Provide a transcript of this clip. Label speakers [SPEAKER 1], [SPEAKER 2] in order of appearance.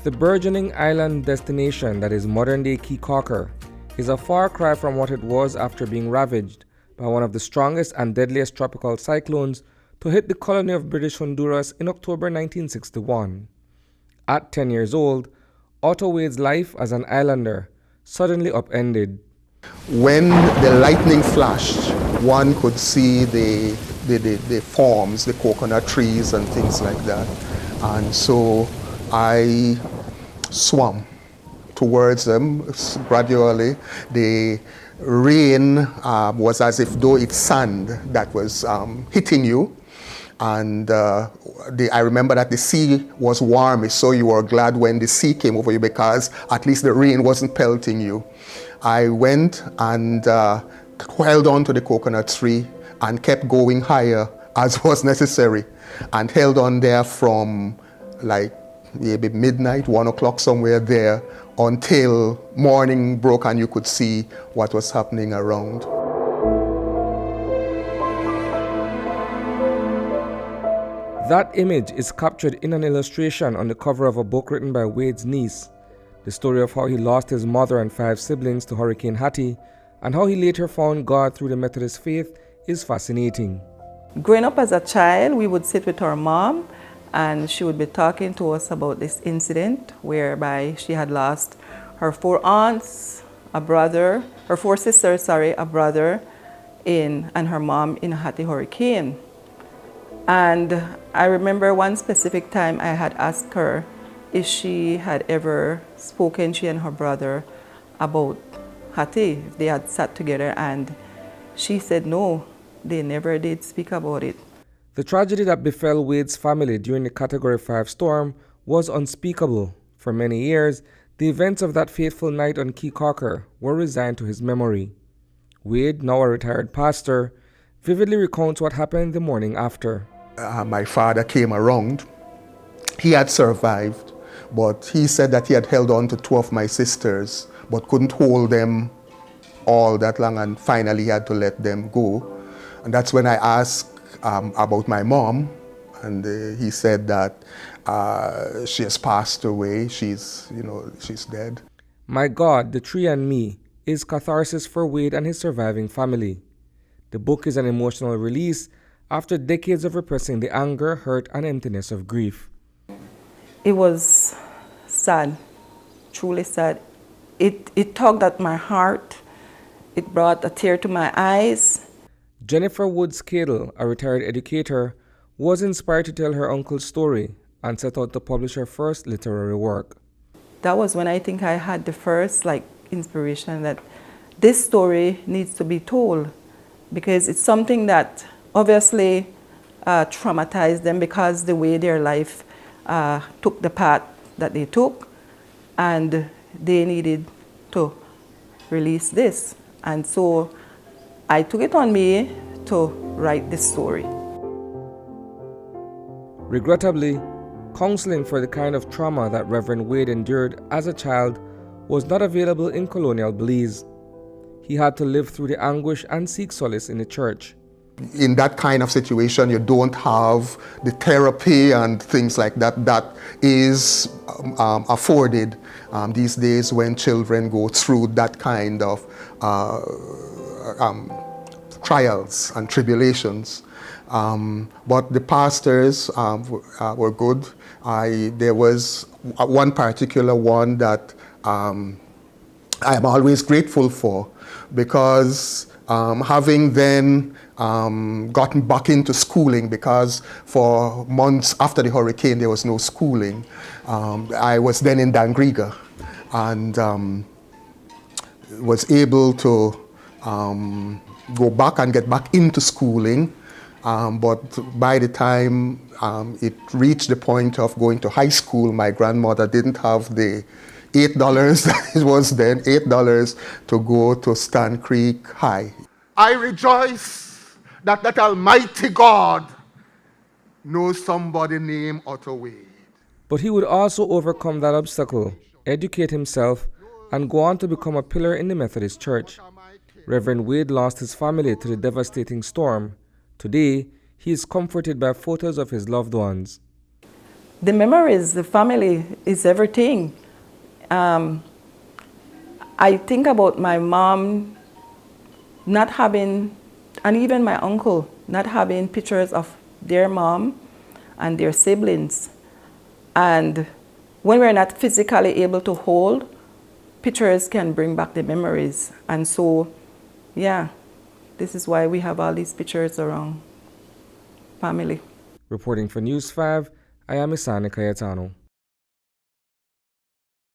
[SPEAKER 1] The burgeoning island destination that is modern-day Caye Caulker is a far cry from what it was after being ravaged by one of the strongest and deadliest tropical cyclones to hit the colony of British Honduras in October 1961. At 10 years old, Otto Wade's life as an islander suddenly upended.
[SPEAKER 2] When the lightning flashed, one could see the forms, the coconut trees and things like that. And so I swam towards them gradually. The rain was as if though it's sand that was hitting you. And I remember that the sea was warm, so you were glad when the sea came over you because at least the rain wasn't pelting you. I went and held on to the coconut tree and kept going higher as was necessary, and held on there from like maybe midnight, 1 o'clock somewhere there, until morning broke and you could see what was happening around.
[SPEAKER 1] That image is captured in an illustration on the cover of a book written by Wade's niece. The story of how he lost his mother and 5 siblings to Hurricane Hattie and how he later found God through the Methodist faith is fascinating.
[SPEAKER 3] Growing up as a child, we would sit with our mom and she would be talking to us about this incident whereby she had lost her 4 aunts, a brother, her 4 sisters, a brother, and her mom in a Hattie hurricane. And I remember one specific time I had asked her if she had ever spoken, she and her brother, about Hattie, if they had sat together, and she said no, they never did speak about it.
[SPEAKER 1] The tragedy that befell Wade's family during the Category 5 storm was unspeakable. For many years, the events of that fateful night on Caye Caulker were resigned to his memory. Wade, now a retired pastor, vividly recounts what happened the morning after.
[SPEAKER 2] My father came around. He had survived, but he said that he had held on to 2 of my sisters, but couldn't hold them all that long, and finally he had to let them go. And that's when I asked about my mom, and he said that she has passed away. She's dead.
[SPEAKER 1] My God, the Tree and Me is catharsis for Wade and his surviving family. The book is an emotional release after decades of repressing the anger, hurt, and emptiness of grief.
[SPEAKER 3] It was sad, truly sad. It tugged at my heart. It brought a tear to my eyes.
[SPEAKER 1] Jennifer Woods-Cadle, a retired educator, was inspired to tell her uncle's story and set out to publish her first literary work.
[SPEAKER 3] That was when I think I had the first inspiration that this story needs to be told, because it's something that obviously traumatized them because the way their life took the path that they took, and they needed to release this. And so I took it on me to write this story.
[SPEAKER 1] Regrettably, counseling for the kind of trauma that Reverend Wade endured as a child was not available in colonial Belize. He had to live through the anguish and seek solace in the church.
[SPEAKER 2] In that kind of situation, you don't have the therapy and things like that that is afforded these days when children go through that kind of trials and tribulations. But the pastors were good. There was one particular one that I am always grateful for, because having then gotten back into schooling, because for months after the hurricane there was no schooling. I was then in Dangriga and was able to go back and get back into schooling. But by the time it reached the point of going to high school, my grandmother didn't have the $8 that it was then, $8 to go to Stan Creek High. I rejoice that Almighty God knows somebody named Otto Wade.
[SPEAKER 1] But he would also overcome that obstacle, educate himself, and go on to become a pillar in the Methodist Church. Reverend Wade lost his family to the devastating storm. Today, he is comforted by photos of his loved ones.
[SPEAKER 3] the memories, the family is everything. I think about my mom not having, and even my uncle, not having pictures of their mom and their siblings. And when we're not physically able to hold, pictures can bring back the memories. And so, yeah, this is why we have all these pictures around family.
[SPEAKER 1] Reporting for News 5, I am Isani Cayetano.